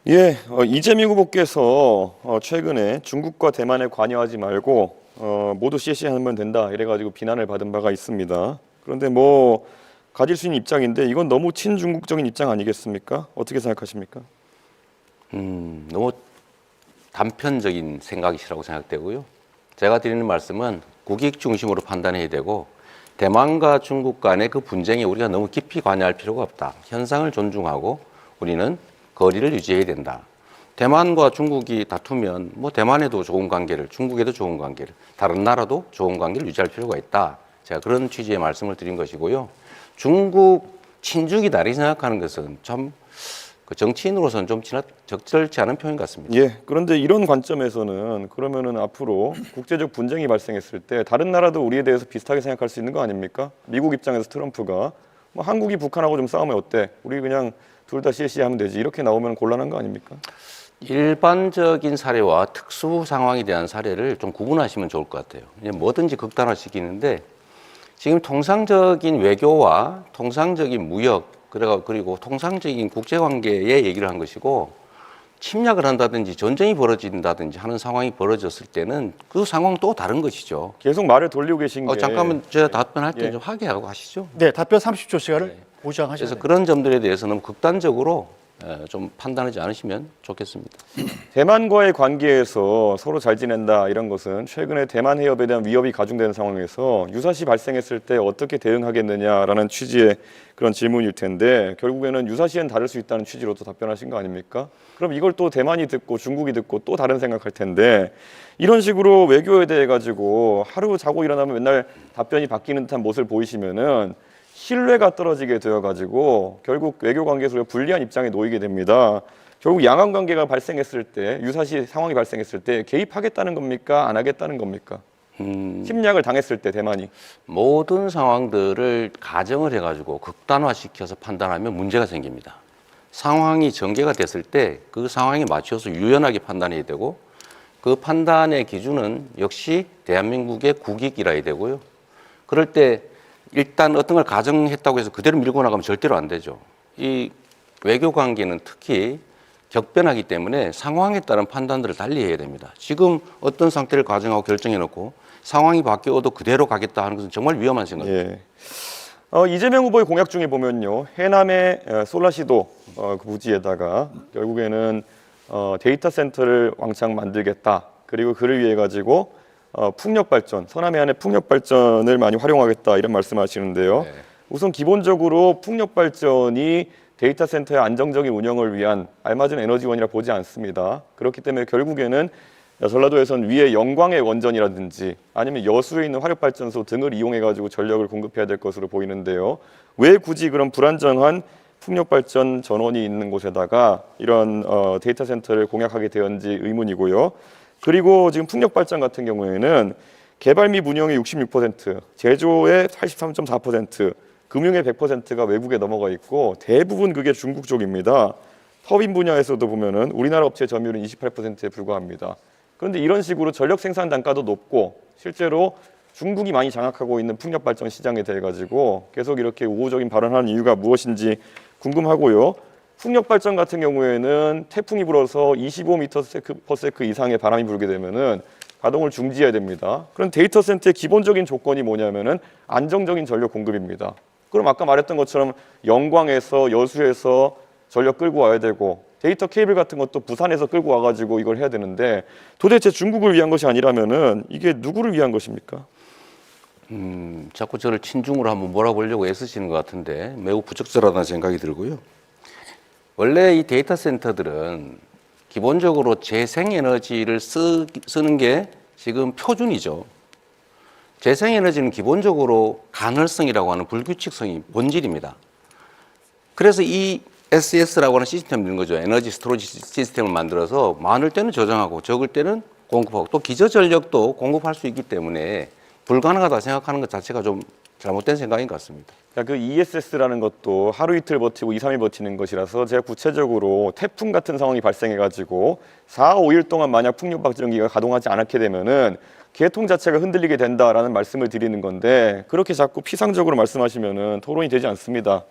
예, 이재명 후보께서 최근에 중국과 대만에 관여하지 말고 모두 CC하면 된다 이래가지고 비난을 받은 바가 있습니다. 그런데 뭐 가질 수 있는 입장인데 이건 너무 친중국적인 입장 아니겠습니까? 어떻게 생각하십니까? 너무 단편적인 생각이시라고 생각되고요. 제가 드리는 말씀은 국익 중심으로 판단해야 되고 대만과 중국 간의 그 분쟁에 우리가 너무 깊이 관여할 필요가 없다. 현상을 존중하고 우리는 거리를 유지해야 된다. 대만과 중국이 다투면 뭐 대만에도 좋은 관계를, 중국에도 좋은 관계를, 다른 나라도 좋은 관계를 유지할 필요가 있다. 제가 그런 취지의 말씀을 드린 것이고요. 중국 친중이다 이렇게 생각하는 것은 참 정치인으로서는 좀 적절치 않은 표현 같습니다. 예, 그런데 이런 관점에서는 그러면은 앞으로 국제적 분쟁이 발생했을 때 다른 나라도 우리에 대해서 비슷하게 생각할 수 있는 거 아닙니까? 미국 입장에서 트럼프가 뭐 한국이 북한하고 좀 싸우면 어때? 우리 그냥 둘 다 CC하면 되지 이렇게 나오면 곤란한 거 아닙니까? 일반적인 사례와 특수 상황에 대한 사례를 좀 구분하시면 좋을 것 같아요. 뭐든지 극단화시키는데 지금 통상적인 외교와 통상적인 무역 그리고 통상적인 국제관계의 얘기를 한 것이고 침략을 한다든지 전쟁이 벌어진다든지 하는 상황이 벌어졌을 때는 그 상황 또 다른 것이죠. 계속 말을 돌리고 계신 게 잠깐만 제가 답변할 때 예. 좀 하게 하고 하시죠. 네, 답변 30초 시간을 그래서 보장하셔야 돼요. 그런 점들에 대해서는 극단적으로 좀 판단하지 않으시면 좋겠습니다. 대만과의 관계에서 서로 잘 지낸다 이런 것은 최근에 대만 해협에 대한 위협이 가중되는 상황에서 유사시 발생했을 때 어떻게 대응하겠느냐라는 취지의 그런 질문일 텐데 결국에는 유사시엔 다를 수 있다는 취지로 또 답변하신 거 아닙니까? 그럼 이걸 또 대만이 듣고 중국이 듣고 또 다른 생각할 텐데 이런 식으로 외교에 대해 가지고 하루 자고 일어나면 맨날 답변이 바뀌는 듯한 모습을 보이시면은 신뢰가 떨어지게 되어가지고 결국 외교 관계에서 불리한 입장에 놓이게 됩니다. 결국 양안 관계가 발생했을 때 유사시 상황이 발생했을 때 개입하겠다는 겁니까? 안 하겠다는 겁니까? 침략을 당했을 때 대만이 모든 상황들을 가정을 해가지고 극단화시켜서 판단하면 문제가 생깁니다. 상황이 전개가 됐을 때 그 상황에 맞춰서 유연하게 판단해야 되고 그 판단의 기준은 역시 대한민국의 국익이라야 되고요. 그럴 때 일단 어떤 걸 가정했다고 해서 그대로 밀고 나가면 절대로 안 되죠. 이 외교 관계는 특히 격변하기 때문에 상황에 따른 판단들을 달리 해야 됩니다. 지금 어떤 상태를 가정하고 결정해놓고 상황이 바뀌어도 그대로 가겠다 하는 것은 정말 위험한 생각입니다. 예. 이재명 후보의 공약 중에 보면요. 해남의 솔라시도 그 부지에다가 결국에는 데이터 센터를 왕창 만들겠다. 그리고 그를 위해 가지고 풍력 발전, 서남 해안의 풍력 발전을 많이 활용하겠다 이런 말씀하시는데요. 네. 우선 기본적으로 풍력 발전이 데이터 센터의 안정적인 운영을 위한 알맞은 에너지원이라 보지 않습니다. 그렇기 때문에 결국에는 전라도에선 위에 영광의 원전이라든지 아니면 여수에 있는 화력발전소 등을 이용해 가지고 전력을 공급해야 될 것으로 보이는데요. 왜 굳이 그런 불안정한 풍력발전 전원이 있는 곳에다가 이런 데이터 센터를 공약하게 되었는지 의문이고요. 그리고 지금 풍력발전 같은 경우에는 개발 및 운영의 66%, 제조의 83.4%, 금융의 100%가 외국에 넘어가 있고 대부분 그게 중국 쪽입니다. 터빈 분야에서도 보면은 우리나라 업체 점유율은 28%에 불과합니다. 그런데 이런 식으로 전력 생산 단가도 높고 실제로 중국이 많이 장악하고 있는 풍력 발전 시장에 대해 가지고 계속 이렇게 우호적인 발언하는 이유가 무엇인지 궁금하고요. 풍력 발전 같은 경우에는 태풍이 불어서 25m/s 이상의 바람이 불게 되면은 가동을 중지해야 됩니다. 그런 데이터 센터의 기본적인 조건이 뭐냐면은 안정적인 전력 공급입니다. 그럼 아까 말했던 것처럼 영광에서 여수에서 전력 끌고 와야 되고 데이터 케이블 같은 것도 부산에서 끌고 와가지고 이걸 해야 되는데 도대체 중국을 위한 것이 아니라면은 이게 누구를 위한 것입니까? 자꾸 저를 친중으로 한번 몰아보려고 애쓰시는 것 같은데 매우 부적절하다는 생각이 들고요. 원래 이 데이터 센터들은 기본적으로 재생에너지를 쓰는 게 지금 표준이죠. 재생에너지는 기본적으로 간헐성이라고 하는 불규칙성이 본질입니다. 그래서 이 SS라고 하는 시스템을 넣는 거죠. 에너지 스토리지 시스템을 만들어서 많을 때는 저장하고 적을 때는 공급하고 또 기저전력도 공급할 수 있기 때문에 불가능하다 생각하는 것 자체가 좀 잘못된 생각인 것 같습니다. 그 ESS라는 것도 하루 이틀 버티고 2, 3일 버티는 것이라서 제가 구체적으로 태풍 같은 상황이 발생해가지고 4, 5일 동안 만약 풍력 발전기가 가동하지 않게 되면은 계통 자체가 흔들리게 된다라는 말씀을 드리는 건데 그렇게 자꾸 피상적으로 말씀하시면은 토론이 되지 않습니다.